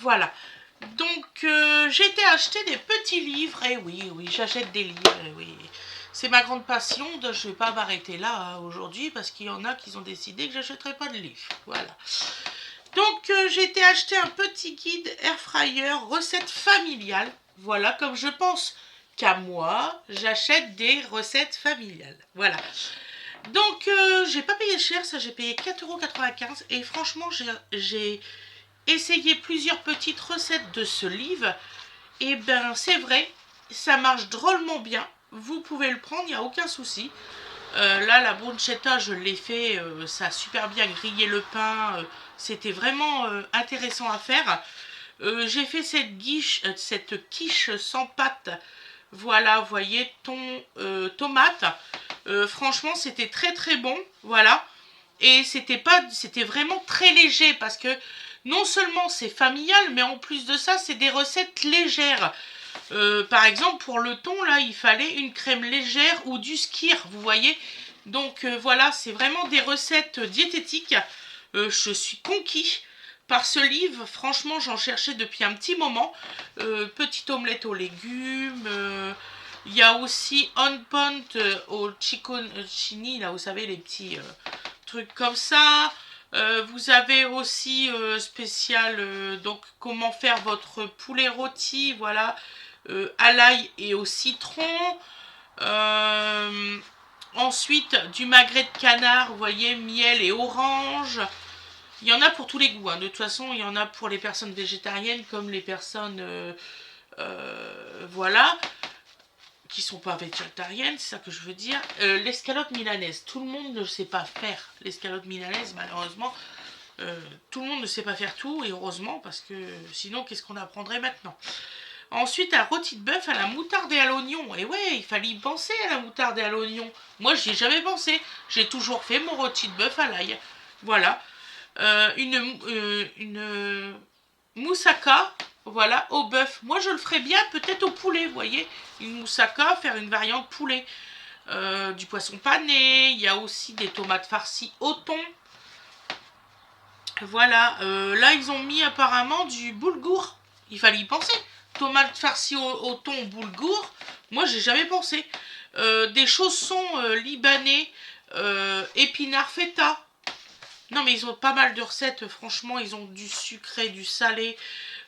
Voilà. Donc, j'ai été acheter des petits livres. Et oui, oui, j'achète des livres. Et oui. C'est ma grande passion. Je ne vais pas m'arrêter là hein, aujourd'hui parce qu'il y en a qui ont décidé que j'achèterai pas de livres. Voilà. Donc, j'ai été acheter un petit guide air fryer recette familiale. Voilà, comme je pense qu'à moi, j'achète des recettes familiales. Voilà. Donc, j'ai pas payé cher, ça j'ai payé 4,95 € et franchement, j'ai essayé plusieurs petites recettes de ce livre. Et ben, c'est vrai, ça marche drôlement bien. Vous pouvez le prendre, il n'y a aucun souci. Là, la bruschetta, je l'ai fait, ça a super bien grillé le pain. C'était vraiment intéressant à faire. J'ai fait cette quiche sans pâte. Voilà, vous voyez, tomate. Franchement, c'était très très bon. Voilà. Et c'était vraiment très léger parce que non seulement c'est familial, mais en plus de ça, c'est des recettes légères. Par exemple, pour le thon, là, il fallait une crème légère ou du skyr, vous voyez. Donc voilà, c'est vraiment des recettes diététiques. Je suis conquis par ce livre. Franchement, j'en cherchais depuis un petit moment. Petite omelette aux légumes. Il y a aussi on point au chiconi, là, vous savez, les petits trucs comme ça. Vous avez aussi spécial, donc comment faire votre poulet rôti, voilà, à l'ail et au citron. Ensuite, du magret de canard, vous voyez, miel et orange. Il y en a pour tous les goûts. Hein. De toute façon, il y en a pour les personnes végétariennes comme les personnes, voilà, qui sont pas végétariennes, c'est ça que je veux dire. L'escalope milanaise, tout le monde ne sait pas faire l'escalope milanaise, malheureusement. Tout le monde ne sait pas faire tout, et heureusement, parce que sinon, qu'est-ce qu'on apprendrait maintenant? Ensuite, un rôti de bœuf à la moutarde et à l'oignon. Et ouais, il fallait y penser à la moutarde et à l'oignon. Moi, j'y ai jamais pensé. J'ai toujours fait mon rôti de bœuf à l'ail. Voilà. Une moussaka, voilà, au bœuf. Moi, je le ferais bien peut-être au poulet, vous voyez. Une moussaka, faire une variante poulet. Du poisson pané. Il y a aussi des tomates farcies au thon. Voilà. Là, ils ont mis apparemment du boulgour. Il fallait y penser. Tomates farcies au thon boulgour. Moi, j'ai jamais pensé. Des chaussons libanais. Épinards feta. Non, mais ils ont pas mal de recettes, franchement, ils ont du sucré, du salé.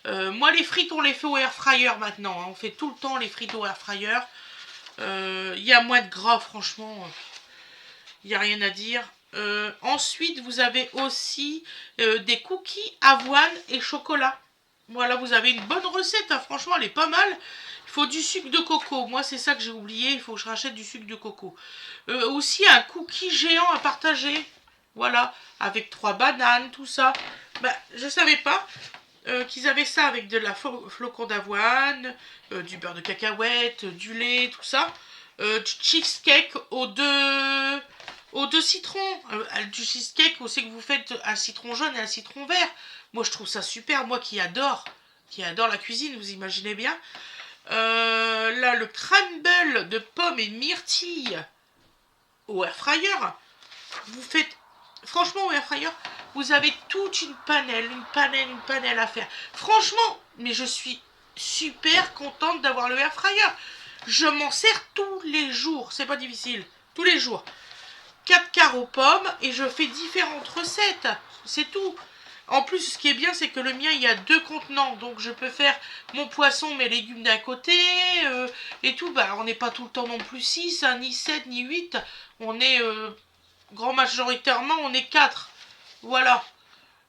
Moi, les frites, on les fait au air fryer maintenant. Hein. On fait tout le temps les frites au air fryer. Il y a moins de gras, franchement. Il n'y a rien à dire. Ensuite, vous avez aussi des cookies avoine et chocolat. Voilà, vous avez une bonne recette. Hein. Franchement, elle est pas mal. Il faut du sucre de coco. Moi, c'est ça que j'ai oublié. Il faut que je rachète du sucre de coco. Aussi, un cookie géant à partager. Voilà, avec 3 bananes, tout ça. Bah, je savais pas qu'ils avaient ça avec de la flocon d'avoine, du beurre de cacahuète, du lait, tout ça. Du cheesecake aux deux citrons. Du cheesecake, on sait que vous faites un citron jaune et un citron vert. Moi, je trouve ça super. Moi qui adore la cuisine, vous imaginez bien. Là, le crumble de pommes et de myrtilles au air fryer. Vous faites... Franchement, au air fryer, vous avez toute une panelle à faire. Franchement, mais je suis super contente d'avoir le air fryer. Je m'en sers tous les jours. C'est pas difficile. Tous les jours. 4 quarts aux pommes et je fais différentes recettes. C'est tout. En plus, ce qui est bien, c'est que le mien, il y a 2 contenants. Donc, je peux faire mon poisson, mes légumes d'un côté et tout. Bah, on n'est pas tout le temps non plus 6, hein, ni 7, ni 8. On est... grand majoritairement, on est 4. Voilà.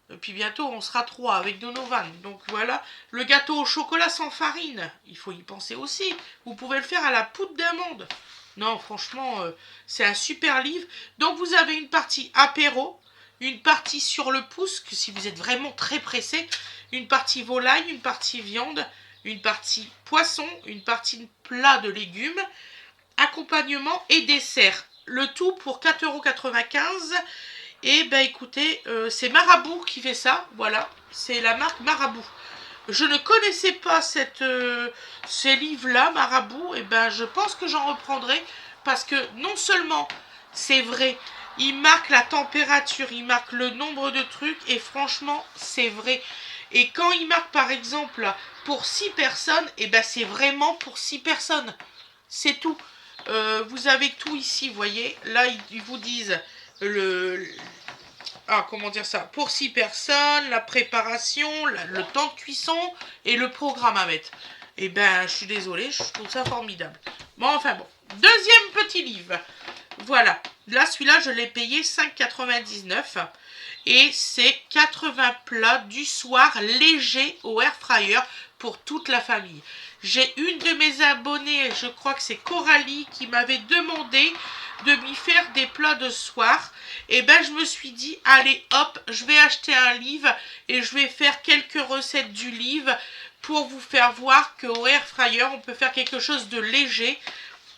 Et puis bientôt, on sera 3 avec Donovan. Donc voilà. Le gâteau au chocolat sans farine. Il faut y penser aussi. Vous pouvez le faire à la poudre d'amande. Non, franchement, c'est un super livre. Donc vous avez une partie apéro, une partie sur le pouce, que si vous êtes vraiment très pressé, une partie volaille, une partie viande, une partie poisson, une partie plat de légumes, accompagnement et dessert. Le tout pour 4,95 €. Et ben écoutez, c'est Marabout qui fait ça. Voilà, c'est la marque Marabout. Je ne connaissais pas ces livres-là, Marabout. Et ben je pense que j'en reprendrai. Parce que non seulement c'est vrai, il marque la température, il marque le nombre de trucs. Et franchement, c'est vrai. Et quand il marque par exemple pour 6 personnes, et ben c'est vraiment pour 6 personnes. C'est tout. Vous avez tout ici, vous voyez. Là, ils vous disent comment dire ça, pour 6 personnes, la préparation, le temps de cuisson et le programme à mettre. Et ben, je suis désolée, je trouve ça formidable. Bon, enfin bon. Deuxième petit livre. Voilà. Là, celui-là, je l'ai payé 5,99 €. Et c'est 80 plats du soir légers au air fryer pour toute la famille. J'ai une de mes abonnées, je crois que c'est Coralie, qui m'avait demandé de lui faire des plats de soir. Et ben je me suis dit, allez hop, je vais acheter un livre et je vais faire quelques recettes du livre pour vous faire voir qu'au air fryer, on peut faire quelque chose de léger.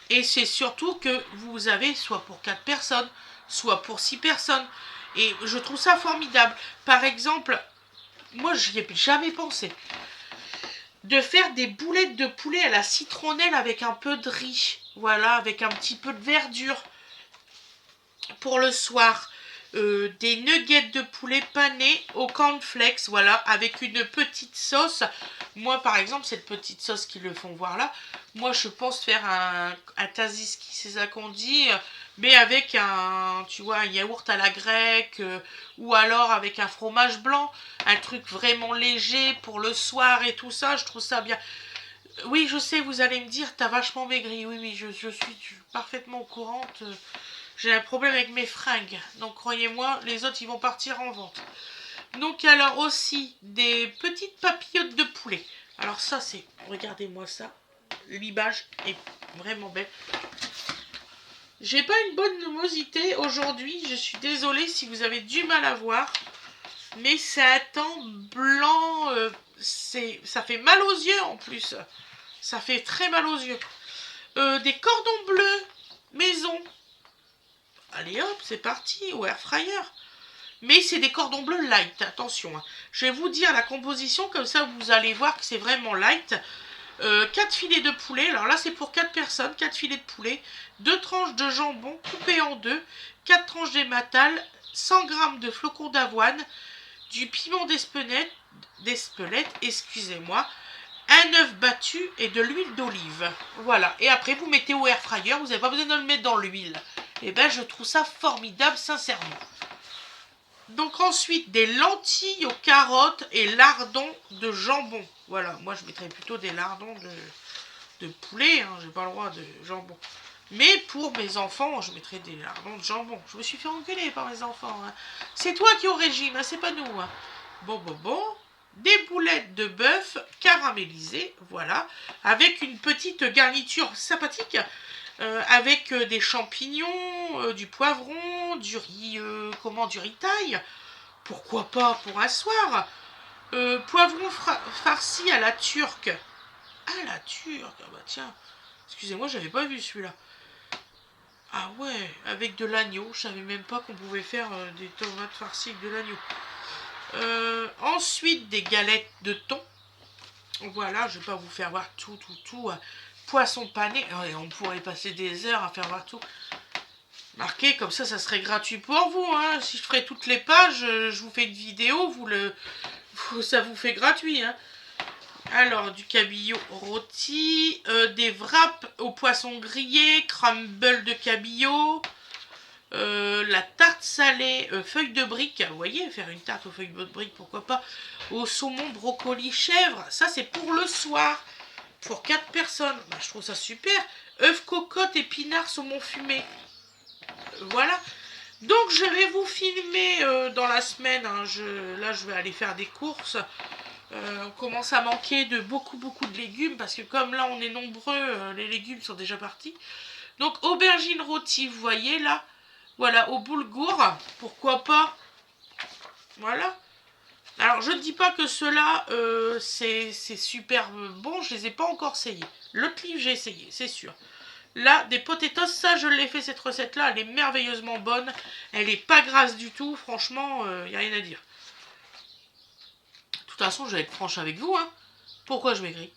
Et c'est surtout que vous avez soit pour 4 personnes, soit pour 6 personnes. Et je trouve ça formidable. Par exemple, moi je n'y ai jamais pensé. De faire des boulettes de poulet à la citronnelle avec un peu de riz. Voilà, avec un petit peu de verdure. Pour le soir. Des nuggets de poulet panés au cornflakes, voilà, avec une petite sauce. Moi, par exemple, cette petite sauce qu'ils le font voir là, moi, je pense faire un tzatziki, c'est ça qu'on dit, mais avec tu vois, un yaourt à la grecque, ou alors avec un fromage blanc, un truc vraiment léger pour le soir et tout ça, je trouve ça bien. Oui, je sais, vous allez me dire, t'as vachement maigri. Oui, oui, je suis parfaitement au courant. J'ai un problème avec mes fringues. Donc, croyez-moi, les autres, ils vont partir en vente. Donc, alors aussi, des petites papillotes de poulet. Alors ça, c'est... Regardez-moi ça. L'image est vraiment belle. J'ai pas une bonne lumosité aujourd'hui. Je suis désolée si vous avez du mal à voir. Mais c'est un temps blanc. Ça fait mal aux yeux en plus. Ça fait très mal aux yeux. Des cordons bleus maison. Allez hop, c'est parti, au air fryer. Mais c'est des cordons bleus light, attention. Hein. Je vais vous dire la composition, comme ça vous allez voir que c'est vraiment light. 4 filets de poulet, alors là c'est pour 4 personnes, 4 filets de poulet, 2 tranches de jambon coupées en deux, 4 tranches d'ématal, 100 g de flocons d'avoine, du piment d'Espelette, excusez-moi, un œuf battu et de l'huile d'olive. Voilà, et après vous mettez au air fryer, vous n'avez pas besoin de le mettre dans l'huile. Et ben je trouve ça formidable, sincèrement. Donc ensuite, des lentilles aux carottes et lardons de jambon. Voilà, moi je mettrais plutôt des lardons de poulet, hein, j'ai pas le droit de jambon. Mais pour mes enfants, je mettrais des lardons de jambon. Je me suis fait engueuler par mes enfants. Hein. C'est toi qui es au régime, hein, c'est pas nous. Hein. Bon. Des boulettes de bœuf caramélisées, voilà, avec une petite garniture sympathique. Avec des champignons, du poivron, du riz, du riz thaï. Pourquoi pas pour un soir. Poivron farci à la turque. À la turque, ah bah tiens. Excusez-moi, j'avais pas vu celui-là. Ah ouais, avec de l'agneau. Je savais même pas qu'on pouvait faire des tomates farcies avec de l'agneau. Ensuite, des galettes de thon. Voilà, je vais pas vous faire voir tout. Poisson pané. Ouais, on pourrait passer des heures à faire voir tout. Marqué, comme ça serait gratuit pour vous. Hein. Si je ferais toutes les pages, je vous fais une vidéo, ça vous fait gratuit. Hein. Alors, du cabillaud rôti, des wraps au poisson grillé, crumble de cabillaud, la tarte salée, feuilles de brique. Vous voyez, faire une tarte aux feuilles de brique, pourquoi pas. Au saumon, brocoli, chèvre. Ça, c'est pour le soir. Pour 4 personnes. Bah, je trouve ça super. Œufs, cocotte, épinards, saumon fumé. Voilà. Donc, je vais vous filmer dans la semaine. Hein. Là, je vais aller faire des courses. On commence à manquer de beaucoup de légumes. Parce que comme là, on est nombreux, les légumes sont déjà partis. Donc, aubergine rôtie, vous voyez là. Voilà, au boulgour. Pourquoi pas. Voilà. Alors, je ne dis pas que ceux-là, c'est super bon, je ne les ai pas encore essayés. L'autre livre, j'ai essayé, c'est sûr. Là, des potatoes, ça, je l'ai fait, cette recette-là, elle est merveilleusement bonne. Elle n'est pas grasse du tout, franchement, il n'y a rien à dire. De toute façon, je vais être franche avec vous, hein. Pourquoi je maigris?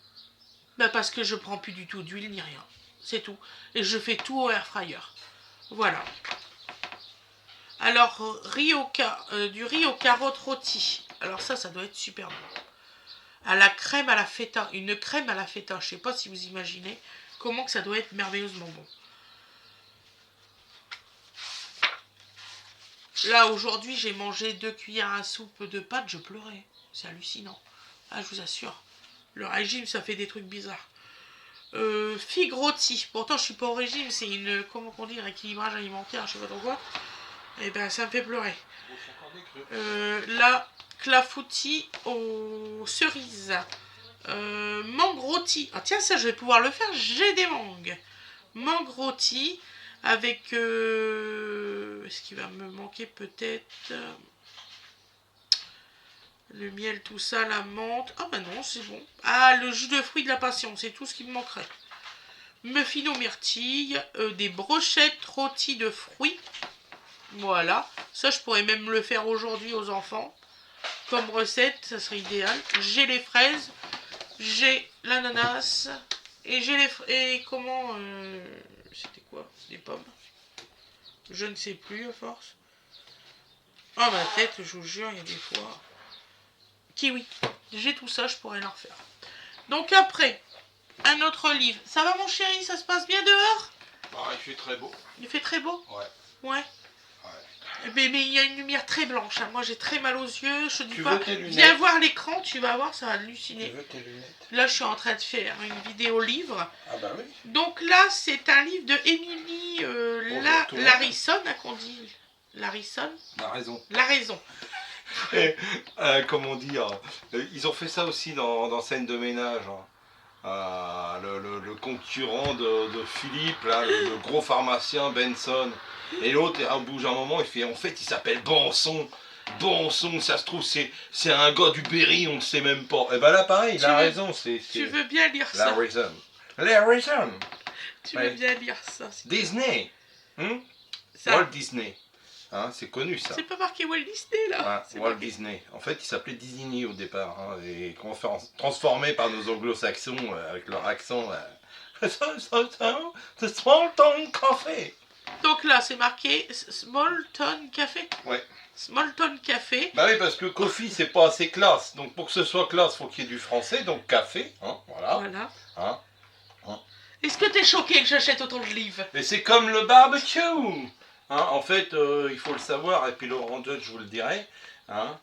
Bah parce que je prends plus du tout d'huile ni rien. C'est tout. Et je fais tout au air fryer. Voilà. Alors, du riz aux carottes rôties. Alors ça doit être super bon. à la crème à la feta. Une crème à la feta. Je sais pas si vous imaginez comment que ça doit être merveilleusement bon. Là, aujourd'hui, j'ai mangé 2 cuillères à soupe de pâtes, je pleurais. C'est hallucinant. Ah, je vous assure. Le régime, ça fait des trucs bizarres. Figues rôties. Pourtant, je suis pas au régime, c'est une, comment on dit, un équilibrage alimentaire, je sais pas trop quoi. Et ben, ça me fait pleurer. Là, clafoutis aux cerises. Mangue rôtie. Ah tiens, ça, je vais pouvoir le faire, j'ai des mangues. Mangue rôtie avec... Est-ce qu'il va me manquer peut-être le miel, tout ça, la menthe. Ah bah non, c'est bon. Ah, le jus de fruits de la passion, c'est tout ce qui me manquerait. Muffins aux myrtilles, des brochettes rôties de fruits. Voilà. Ça, je pourrais même le faire aujourd'hui aux enfants. Comme recette, ça serait idéal. J'ai les fraises, j'ai l'ananas, et j'ai les... Et comment... C'était quoi? Des pommes? Je ne sais plus, à force. Ah, ma tête, je vous jure, il y a des fois... Kiwi. J'ai tout ça, je pourrais leur faire. Donc après, un autre livre. Ça va mon chéri, ça se passe bien dehors? Bah, il fait très beau. Il fait très beau? Ouais. Ouais. Mais il y a une lumière très blanche. Hein. Moi j'ai très mal aux yeux. Je te dis Tu pas. veux tes lunettes? Viens voir l'écran, tu vas voir, ça va halluciner. Tu veux tes lunettes? Là je suis en train de faire une vidéo livre. Ah bah oui. Donc là c'est un livre de Emily Larison, qu'on dit. Larison? La raison. La raison. Et, comment dire, ils ont fait ça aussi dans Scène de ménage. Hein. Le concurrent de Philippe, là, le gros pharmacien Benson. Et l'autre, au bout d'un moment, il fait en fait, il s'appelle Banson. Banson, ça se trouve, c'est un gars du Berry, on ne sait même pas. Et ben là, pareil, il a raison. Tu veux bien lire ça? La raison. La raison. Tu veux bien lire ça? Disney. Ça. Walt Disney. Hein, c'est connu ça. C'est pas marqué Walt Disney là. Ouais, Walt Disney. En fait, il s'appelait Disney au départ. Hein, et transformé par nos anglo-saxons avec leur accent. The Small Town Café. Donc là, c'est marqué Small Town Café. Ouais. Small Town Café. Bah oui, parce que coffee, c'est pas assez classe. Donc pour que ce soit classe, faut qu'il y ait du français. Donc café. Hein, voilà. Voilà. Hein. Est-ce que t'es choqué que j'achète autant de livres? Mais c'est comme le barbecue. Hein, en fait, il faut le savoir, et puis Laurent Judge, je vous le dirai. Hein,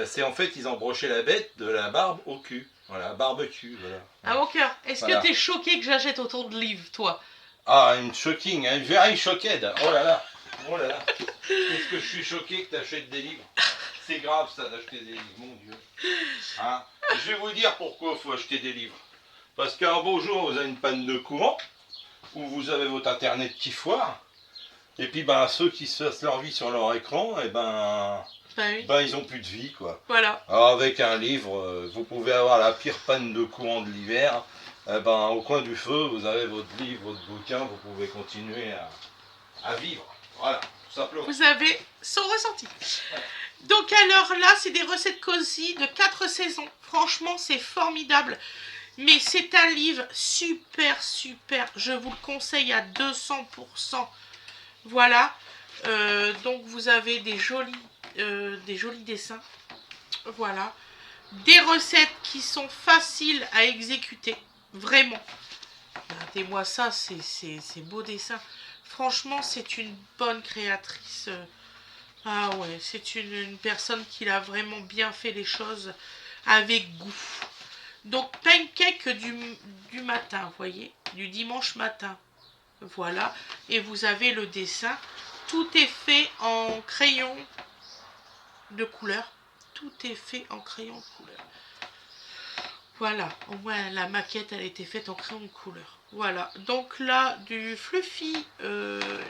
c'est en fait, ils ont broché la bête de la barbe au cul. Voilà, barbecue. Voilà. Ah mon cœur, est-ce Voilà. que t'es choqué que j'achète autant de livres, toi? Ah, une shocking, hein, very shocked. Oh là là, oh là là. Qu'est-ce que je suis choqué que tu achètes des livres. C'est grave ça d'acheter des livres, mon Dieu. Hein, je vais vous dire pourquoi il faut acheter des livres. Parce qu'un beau jour, vous avez une panne de courant, ou vous avez votre internet qui foire, et puis ben, ceux qui se passent leur vie sur leur écran, et oui. Ben, ils ont plus de vie, quoi. Voilà. Alors avec un livre, vous pouvez avoir la pire panne de courant de l'hiver. Ben, au coin du feu, vous avez votre livre, votre bouquin, vous pouvez continuer à vivre. Voilà, tout simplement. Vous avez son ressenti. Donc alors là, c'est des recettes cosy de 4 saisons. Franchement, c'est formidable. Mais c'est un livre super, super. Je vous le conseille à 200%. Voilà. Donc vous avez des jolis dessins. Voilà. Des recettes qui sont faciles à exécuter. Vraiment. Regardez-moi ça, c'est beau dessin. Franchement, c'est une bonne créatrice. Ah ouais, c'est une personne qui a vraiment bien fait les choses avec goût. Donc, pancake du matin, vous voyez, du dimanche matin. Voilà. Et vous avez le dessin. Tout est fait en crayon de couleur. Tout est fait en crayon de couleur. Voilà, au moins la maquette elle a été faite en crayon de couleur. Voilà, donc là du fluffy,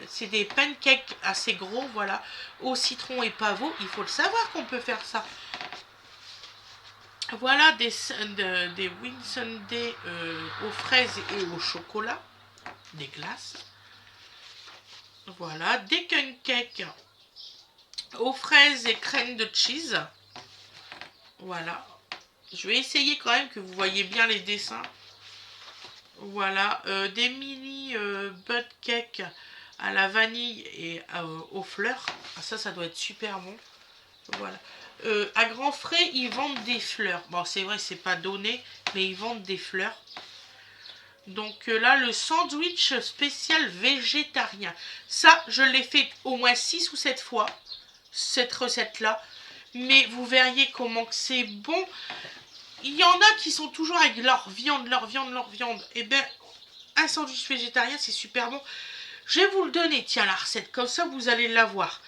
c'est des pancakes assez gros, voilà, au citron et pavot. Il faut le savoir qu'on peut faire ça. Voilà des wing sundae aux fraises et au chocolat, des glaces. Voilà, des cupcakes aux fraises et crème de cheese. Voilà. Je vais essayer quand même que vous voyez bien les dessins. Voilà, des mini butt cake à la vanille et aux fleurs. Ah, ça doit être super bon. Voilà. À grands frais, ils vendent des fleurs. Bon, c'est vrai, c'est pas donné, mais ils vendent des fleurs. Donc là, le sandwich spécial végétarien. Ça, je l'ai fait au moins 6 ou 7 fois, cette recette-là. Mais vous verriez comment que c'est bon. Il y en a qui sont toujours avec leur viande. Eh bien, un sandwich végétarien, c'est super bon. Je vais vous le donner, tiens, la recette. Comme ça, vous allez l'avoir.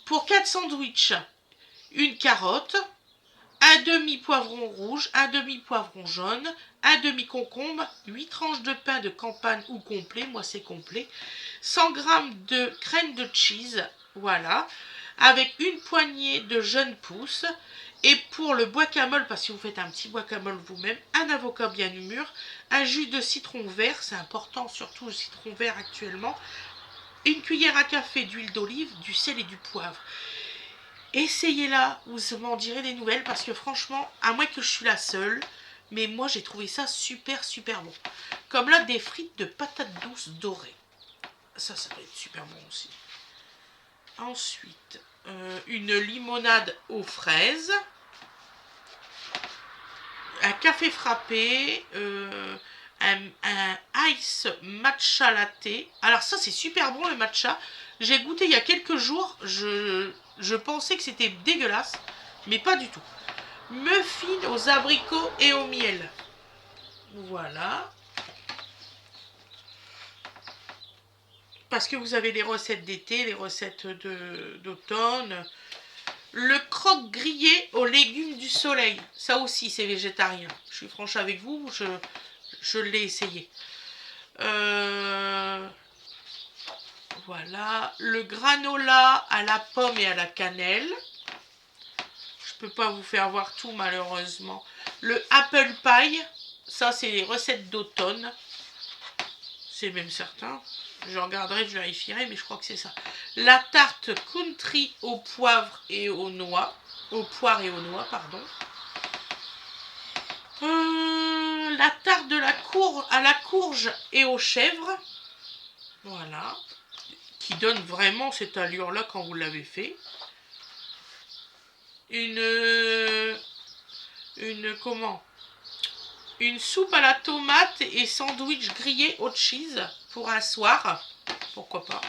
Pour 4 sandwichs, une carotte, un demi-poivron rouge, un demi-poivron jaune, un demi-concombre, 8 tranches de pain de campagne ou complet, moi c'est complet, 100 g de crème de cheese, voilà, avec une poignée de jeunes pousses, et pour le guacamole, parce que vous faites un petit guacamole vous-même, un avocat bien mûr, un jus de citron vert, c'est important surtout le citron vert actuellement, une cuillère à café d'huile d'olive, du sel et du poivre. Essayez-la, vous m'en direz des nouvelles parce que franchement, à moins que je suis la seule, mais moi j'ai trouvé ça super bon. Comme là, des frites de patates douces dorées. Ça va être super bon aussi. Ensuite, une limonade aux fraises. Un café frappé. Un ice matcha latte. Alors ça c'est super bon le matcha. J'ai goûté il y a quelques jours. Je pensais que c'était dégueulasse, mais pas du tout. Muffins aux abricots et au miel. Voilà. Parce que vous avez les recettes d'été, les recettes d'automne. Le croque grillé aux légumes du soleil. Ça aussi c'est végétarien. Je suis franche avec vous, je l'ai essayé. Voilà. Le granola à la pomme et à la cannelle. Je peux pas vous faire voir tout malheureusement. Le apple pie. Ça c'est les recettes d'automne. C'est même certain. Je regarderai, je vérifierai, mais je crois que c'est ça. La tarte country au poivre et aux noix. Au poire et aux noix, pardon. La tarte de à la courge et aux chèvres. Voilà. Qui donne vraiment cette allure-là quand vous l'avez fait. Une soupe à la tomate et sandwich grillé au cheese pour un soir. Pourquoi pas.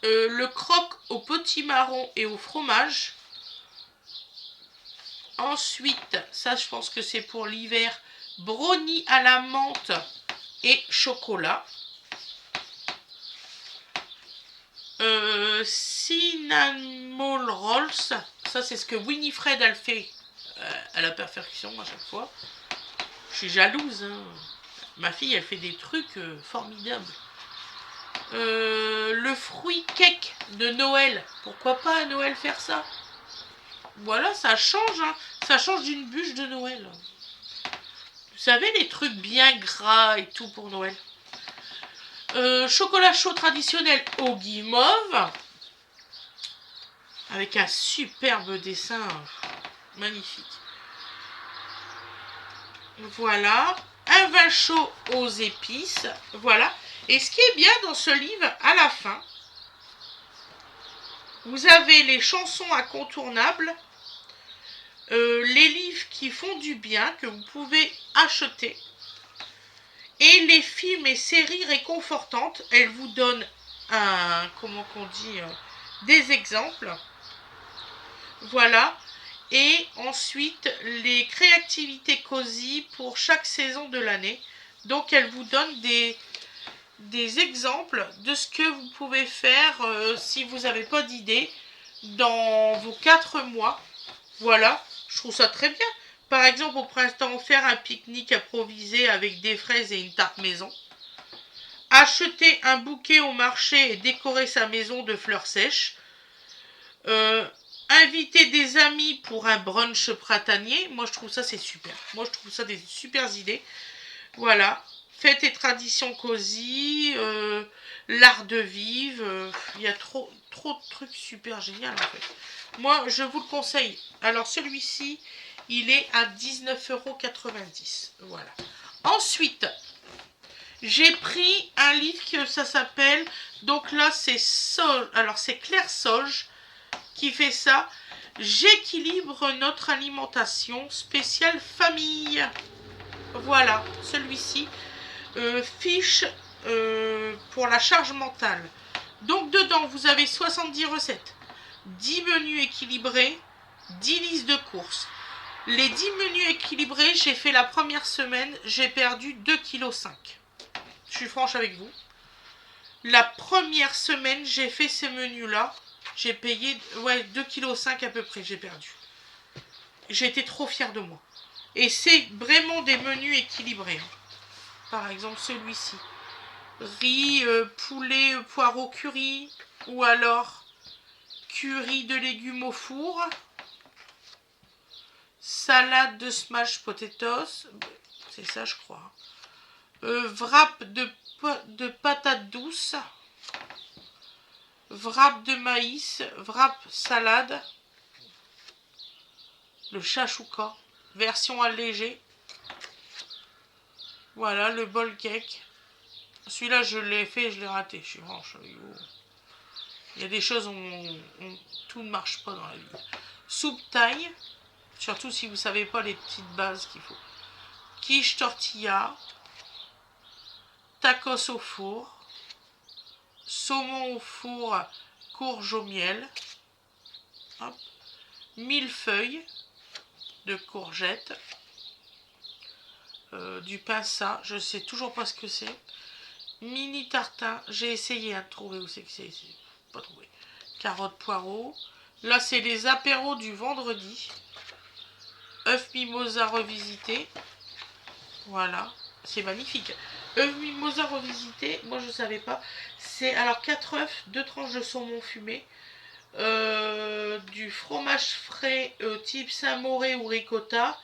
Le croque au petit marron et au fromage. Ensuite, ça je pense que c'est pour l'hiver, brownie à la menthe et chocolat. Cinnamon rolls, ça c'est ce que Winifred elle fait à la perfection à chaque fois. Je suis jalouse, hein. Ma fille elle fait des trucs formidables. Le fruit cake de Noël, pourquoi pas à Noël faire ça? Voilà, ça change, hein. Ça change d'une bûche de Noël. Vous savez, les trucs bien gras et tout pour Noël. Chocolat chaud traditionnel au guimauve. Avec un superbe dessin magnifique. Voilà. Un vin chaud aux épices. Voilà. Et ce qui est bien dans ce livre, à la fin, vous avez les chansons incontournables, les livres qui font du bien, que vous pouvez acheter, et les films et séries réconfortantes. Elles vous donnent des exemples. Voilà. Et ensuite, les créativités cosy pour chaque saison de l'année. Donc, elles vous donnent des exemples de ce que vous pouvez faire si vous n'avez pas d'idée dans vos 4 mois. Voilà, je trouve ça très bien. Par exemple, au printemps, faire un pique-nique improvisé avec des fraises et une tarte maison. Acheter un bouquet au marché et décorer sa maison de fleurs sèches. Inviter des amis pour un brunch printanier. Moi, je trouve ça, c'est super. Moi, je trouve ça des super idées. Voilà. Fêtes et traditions cosy. L'art de vivre. Il y a trop de trucs super géniaux, en fait. Moi, je vous le conseille. Alors, celui-ci, il est à 19,90 €. Voilà. Ensuite, j'ai pris un livre que ça s'appelle... Donc là, c'est Sauge. Alors, c'est Claire Sauge. qui fait ça. J'équilibre notre alimentation spéciale famille. Voilà, celui-ci. Fiche pour la charge mentale. Donc dedans, vous avez 70 recettes, 10 menus équilibrés, 10 listes de courses. Les 10 menus équilibrés, j'ai fait la première semaine, j'ai perdu 2,5 kg. Je suis franche avec vous. La première semaine, j'ai fait ces menus-là. J'ai payé 2,5 kg à peu près, j'ai perdu. J'ai été trop fière de moi. Et c'est vraiment des menus équilibrés. Par exemple, celui-ci. Riz, poulet, poireau curry. Ou alors, curry de légumes au four. Salade de smash potatoes. C'est ça, je crois. Wrap de patates douces. Wrap de maïs. Wrap salade. Le chachouka. Version allégée. Voilà, le bol cake. Celui-là, je l'ai fait et je l'ai raté. Je suis franche avec vous. Il y a des choses où tout ne marche pas dans la vie. Soupe thaï. Surtout si vous ne savez pas les petites bases qu'il faut. Quiche tortilla. Tacos au four. Saumon au four. Courge au miel. Hop. Millefeuille de courgettes. Du pinça. Je ne sais toujours pas ce que c'est. Mini tartin. J'ai essayé de trouver où c'est que c'est. Pas trouvé. Carottes, poireaux. Là, c'est les apéros du vendredi. œuf mimosa revisité. Voilà, c'est magnifique. œuf mimosa revisité, moi je ne savais pas. C'est alors 4 œufs, 2 tranches de saumon fumé, du fromage frais type Saint-Moré ou ricotta,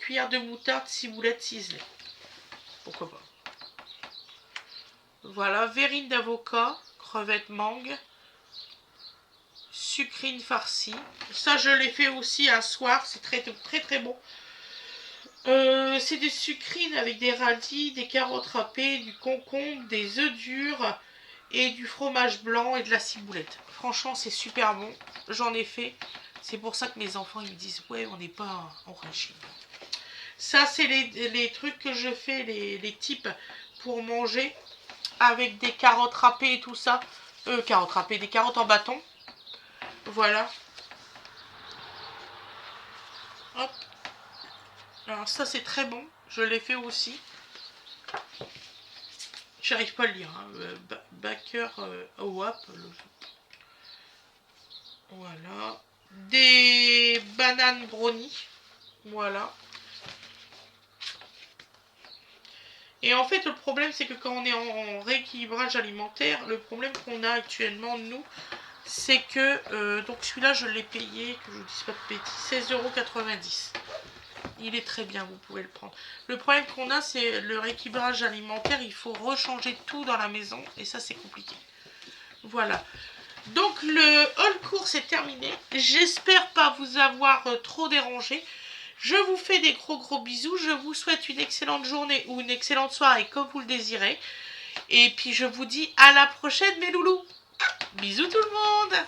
cuillère de moutarde, ciboulette ciselée. Pourquoi pas. Voilà, verrine d'avocat, crevettes mangue, sucrine farcie. Ça, je l'ai fait aussi un soir, c'est très très très bon. C'est des sucrines avec des radis, des carottes râpées, du concombre, des œufs durs et du fromage blanc et de la ciboulette. Franchement, c'est super bon. J'en ai fait. C'est pour ça que mes enfants ils me disent ouais, on n'est pas en régime. Ça, c'est les trucs que je fais, les types pour manger avec des carottes râpées et tout ça. Carottes râpées, des carottes en bâton. Voilà. Hop. Alors ça c'est très bon, je l'ai fait aussi. J'arrive pas à le lire. Hein. Baker WAP. Voilà. Des bananes brownies. Voilà. Et en fait le problème c'est que quand on est en rééquilibrage alimentaire, le problème qu'on a actuellement nous, c'est que donc celui-là je l'ai payé, que je vous dise pas de bêtises, 16,90 €. Il est très bien, vous pouvez le prendre. Le problème qu'on a, c'est le rééquilibrage alimentaire. Il faut rechanger tout dans la maison. Et ça, c'est compliqué. Voilà. Donc, le haul course est terminé. J'espère pas vous avoir trop dérangé. Je vous fais des gros bisous. Je vous souhaite une excellente journée ou une excellente soirée, comme vous le désirez. Et puis, je vous dis à la prochaine, mes loulous. Bisous tout le monde.